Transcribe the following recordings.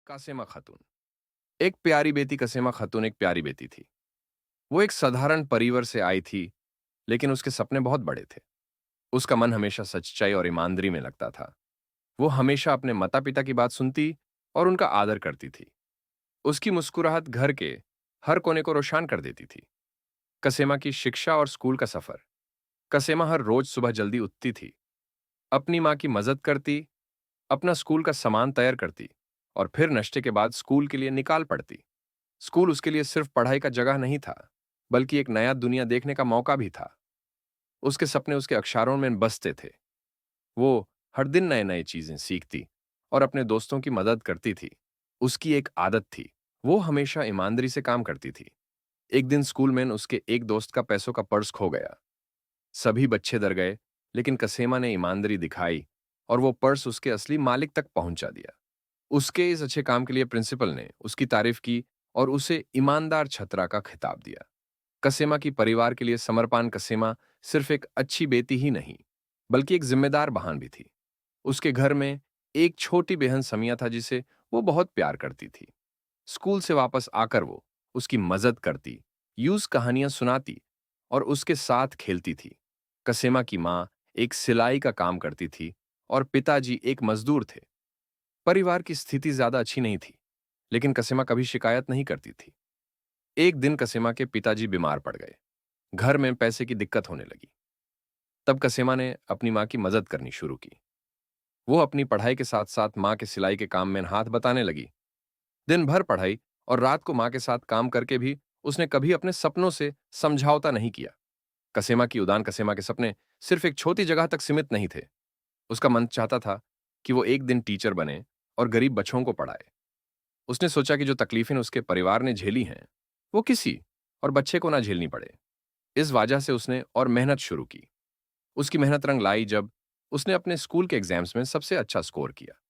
कासेमा खातून। एक प्यारी बेटी कसेमा खातून एक प्यारी बेटी थी। वो एक साधारण परिवार से आई थी, लेकिन उसके सपने बहुत बड़े थे। उसका मन हमेशा सच्चाई और ईमानदारी में लगता था। वो हमेशा अपने माता-पिता की बात सुनती और उनका आदर करती थी। उसकी मुस्कुराहट घर के हर कोने को रोशन कर देती थी। कसेमा की शिक्षा और स्कूल का सफर। कसेमा हर रोज सुबह जल्दी उठती थी, अपनी माँ की मदद करती, अपना स्कूल का सामान तैयार करती और फिर नाश्ते के बाद स्कूल के लिए निकाल पड़ती। स्कूल उसके लिए सिर्फ पढ़ाई का जगह नहीं था, बल्कि एक नया दुनिया देखने का मौका भी था। उसके सपने उसके अक्षरों में बसते थे। वो हर दिन नए नए चीजें सीखती और अपने दोस्तों की मदद करती थी। उसकी एक आदत थी, वो हमेशा ईमानदारी से काम करती थी। एक दिन स्कूल में उसके एक दोस्त का पैसों का पर्स खो गया। सभी बच्चे डर गए, लेकिन कसेमा ने ईमानदारी दिखाई और वो पर्स उसके असली मालिक तक पहुंचा दिया। उसके इस अच्छे काम के लिए प्रिंसिपल ने उसकी तारीफ की और उसे ईमानदार छात्रा का खिताब दिया। कसेमा की परिवार के लिए समर्पण कसेमा सिर्फ एक अच्छी बेटी ही नहीं, बल्कि एक जिम्मेदार बहन भी थी। उसके घर में एक छोटी बहन समिया था जिसे वो बहुत प्यार करती थी। स्कूल से वापस आकर वो उसकी मदद करती, यूज कहानियां सुनाती और उसके साथ खेलती थी। कसेमा की माँ एक सिलाई का काम करती थी और पिताजी एक मजदूर थे। परिवार की स्थिति ज्यादा अच्छी नहीं थी, लेकिन कसेमा कभी शिकायत नहीं करती थी। एक दिन कसेमा के पिताजी बीमार पड़ गए। घर में पैसे की दिक्कत होने लगी। तब कसेमा ने अपनी माँ की मदद करनी शुरू की। वो अपनी पढ़ाई के साथ साथ माँ के सिलाई के काम में हाथ बटाने लगी। दिन भर पढ़ाई और रात को माँ के साथ काम करके भी उसने कभी अपने सपनों से समझौता नहीं किया। कसेमा की उड़ान कसेमा के सपने सिर्फ एक छोटी जगह तक सीमित नहीं थे। उसका मन चाहता था कि वो एक दिन टीचर बने और गरीब बच्चों को पढ़ाए। उसने सोचा कि जो तकलीफें उसके परिवार ने झेली हैं, वो किसी और बच्चे को ना झेलनी पड़े। इस वजह से उसने और मेहनत शुरू की। उसकी मेहनत रंग लाई जब उसने अपने स्कूल के एग्जाम्स में सबसे अच्छा स्कोर किया।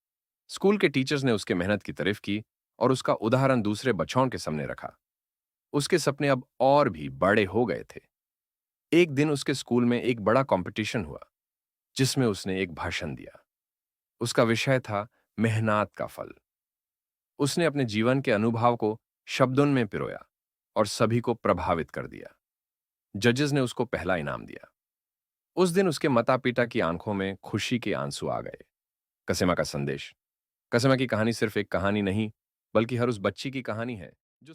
स्कूल के टीचर्स ने उसके मेहनत की तारीफ की और उसका उदाहरण दूसरे बच्चों के सामने रखा। उसके सपने अब और भी बड़े हो गए थे। एक दिन उसके स्कूल में एक बड़ा कंपटीशन हुआ, जिसमें उसने एक भाषण दिया। उसका विषय था मेहनत का फल। उसने अपने जीवन के अनुभव को शब्दों में पिरोया और सभी को प्रभावित कर दिया। जजेस ने उसको पहला इनाम दिया। उस दिन उसके माता पिता की आंखों में खुशी के आंसू आ गए। कसेमा का संदेश। कसेमा की कहानी सिर्फ एक कहानी नहीं, बल्कि हर उस बच्ची की कहानी है जो